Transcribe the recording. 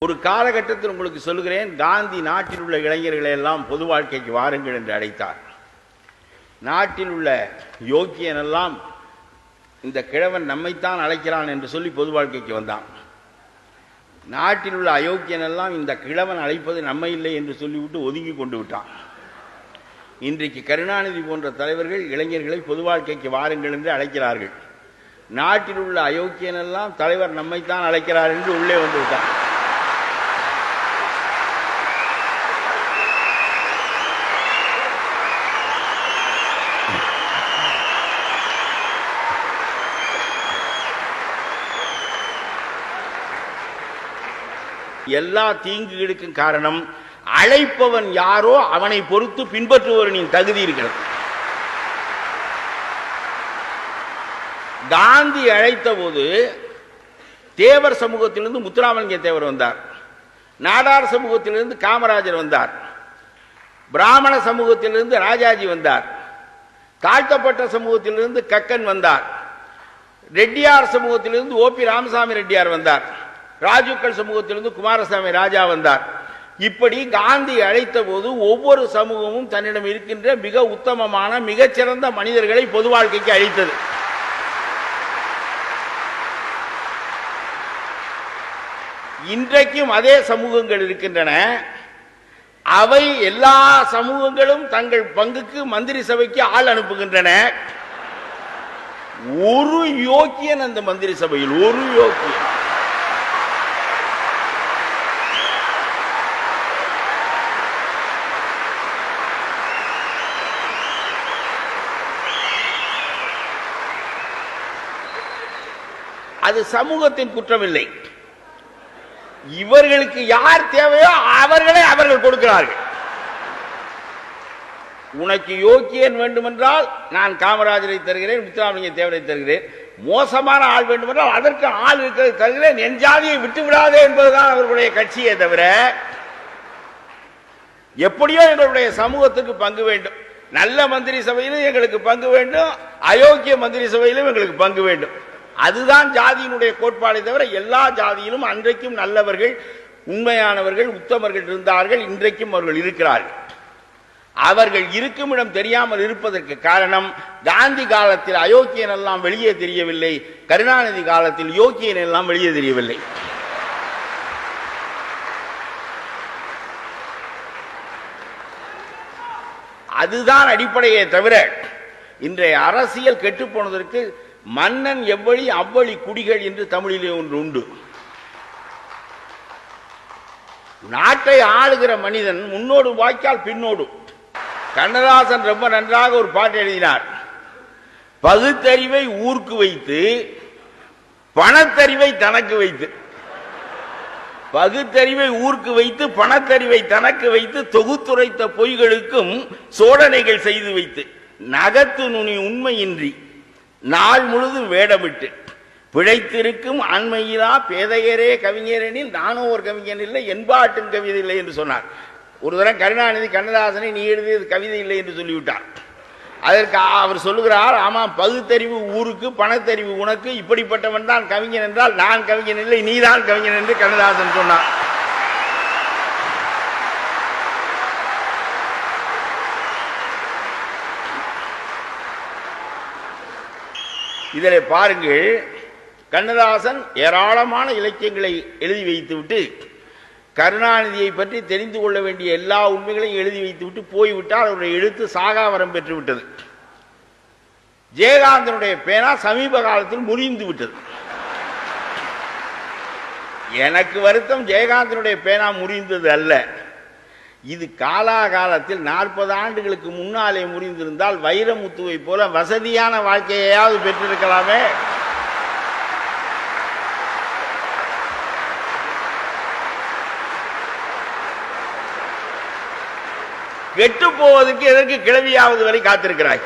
ஒரு காலகட்டத்தில் உங்களுக்கு சொல்லுகிறேன், காந்தி நாட்டில் உள்ள இளைஞர்களை எல்லாம் பொது வாழ்க்கைக்கு வாருங்கள் என்று அழைத்தார். நாட்டில் உள்ள யோக்கியன் எல்லாம் இந்த கிழவன் நம்மைத்தான் அழைக்கிறான் என்று சொல்லி பொது வாழ்க்கைக்கு வந்தான். நாட்டில் உள்ள அயோக்கியன் எல்லாம் இந்த கிழவன் அழைப்பது நம்மை இல்லை என்று சொல்லிவிட்டு ஒதுங்கி கொண்டு விட்டான். இன்றைக்கு கருணாநிதி போன்ற தலைவர்கள் இளைஞர்களை பொது வாழ்க்கைக்கு வாருங்கள் என்று அழைக்கிறார்கள். நாட்டில் உள்ள அயோக்கியன் எல்லாம் தலைவர் நம்மைத்தான் அழைக்கிறார் என்று உள்ளே வந்து விட்டான். எல்லா தீங்குகளுக்கும் காரணம் அழைப்பவன் யாரோ அவனை பொறுத்து பின்பற்றுபவனின் தகுதி இருக்கிறது. காந்தி அழைத்த போது தேவர் சமூகத்திலிருந்து முத்துராமலிங்க தேவர் வந்தார், நாடார் சமூகத்திலிருந்து காமராஜர் வந்தார், பிராமண சமூகத்திலிருந்து ராஜாஜி வந்தார், தாழ்த்தப்பட்ட சமூகத்திலிருந்து கக்கன் வந்தார், ரெட்டியார் சமூகத்திலிருந்து ஓபி ராமசாமி ரெட்டியார் வந்தார், ராஜுக்கள் சமூகத்திலிருந்து குமாரசாமி ராஜா வந்தார். இப்படி காந்தி அழைத்த போது ஒவ்வொரு சமூகமும் தன்னிடம் இருக்கின்ற மிக உத்தமமான மிகச்சிறந்த மனிதர்களை பொது வாழ்க்கைக்கு அழைத்தது. இன்றைக்கும் அதே சமூகங்கள் இருக்கின்றன. அவை எல்லா சமூகங்களும் தங்கள் பங்குக்கு மந்திரி சபைக்கு ஆள் அனுப்புகின்றன. ஒரு யோக்கியன் அந்த மந்திரி சபையில், ஒரு யோக்கியன். அது சமூகத்தின் குற்றமில்லை. இவர்களுக்கு யார் தேவையோ அவர்களை அவர்கள் கொடுக்கிறார்கள். உனக்கு யோக்கியன் வேண்டுமென்றால் நான் காமராஜரை தருகிறேன், முத்துராமலிங்க தேவரை தருகிறேன். மோசமான ஆள் வேண்டுமென்றால் அதற்கு ஆள் இருக்கிறது தருகிறேன். என் ஜாதியை விட்டு விடாதே என்பதுதான் அவர்களுடைய கட்சியே தவிர, எப்படியோ எங்களுடைய சமூகத்துக்கு பங்கு வேண்டும், நல்ல மந்திரி சபையிலும் எங்களுக்கு பங்கு வேண்டும், அயோக்கிய மந்திரி சபையிலும் எங்களுக்கு பங்கு வேண்டும். அதுதான் ஜாதியினுடைய கோட்பாடை தவிர எல்லா ஜாதியிலும் அன்றைக்கும் நல்லவர்கள், உண்மையானவர்கள், உத்தமர்கள் இருந்தார்கள். இன்றைக்கும் அவர்கள் இருக்கிறார்கள். அவர்கள் இருக்கும் இடம் தெரியாமல் இருப்பதற்கு காரணம், காந்தி காலத்தில் அயோக்கியன் எல்லாம் வெளியே தெரியவில்லை, கருணாநிதி காலத்தில் யோக்கியன் எல்லாம் வெளியே தெரியவில்லை. அதுதான் அடிப்படையே தவிர, இன்றைய அரசியல் கெட்டுப்போனதற்கு மன்னன் எவ்வழி அவ்வழி குடிகள் என்று தமிழிலே ஒன்று உண்டு. நாட்டை ஆளுகிற மனிதன் முன்னோடு வாய்க்கால் பின்னோடு. கண்ணதாசன் ரொம்ப நன்றாக ஒரு பாட்டு எழுதினார். பகுத்தறிவை ஊருக்கு வைத்து பணத்தறிவை தனக்கு வைத்து, பகுத்தறிவை ஊருக்கு வைத்து பணத்தறிவை தனக்கு வைத்து தொகுத்துரைத்த பொய்களுக்கும் சோதனைகள் செய்து வைத்து, நகத்து நுனி உண்மையின்றி நாள் முழுதும் வேடமிட்டு பிழைத்திருக்கும் அண்மையிலா பேதையரே கவிஞரெனில் நானும் ஒரு கவிஞன் இல்லை, என்பாட்டும் கவிதை இல்லை என்று சொன்னார். ஒரு தரம் கருணாநிதி கண்ணதாசனை நீ எழுதியது கவிதை இல்லை என்று சொல்லிவிட்டார். அதற்கு அவர் சொல்லுகிறார், ஆமாம், பகுத்தறிவு ஊருக்கு பணத்தறிவு உனக்கு, இப்படிப்பட்டவன் தான் கவிஞன் என்றால் நான் கவிஞன் இல்லை, நீதான் கவிஞன் என்று கண்ணதாசன் சொன்னார். இதில் பாருங்கள், கண்ணதாசன் ஏராளமான இலக்கியங்களை எழுதி வைத்துவிட்டு கருணாநிதியை பற்றி தெரிந்து கொள்ள வேண்டிய எல்லா உண்மைகளையும் எழுதி வைத்துவிட்டு போய்விட்டால் அவருடைய எழுத்து சாகாவரம் பெற்றுவிட்டது. ஜெயகாந்தனுடைய பேனா சமீப காலத்தில் முறிந்து விட்டது. எனக்கு வருத்தம் ஜெயகாந்தனுடைய பேனா முறிந்தது அல்ல, இது காலாகாலத்தில் 40 ஆண்டுகளுக்கு முன்னாலே முறிந்திருந்தால் வைரமுத்துவை போல வசதியான வாழ்க்கையாவது பெற்றிருக்கலாமே. கெட்டு போவதற்கு எதற்கு கிளவியாவது வரை காத்திருக்கிறாய்?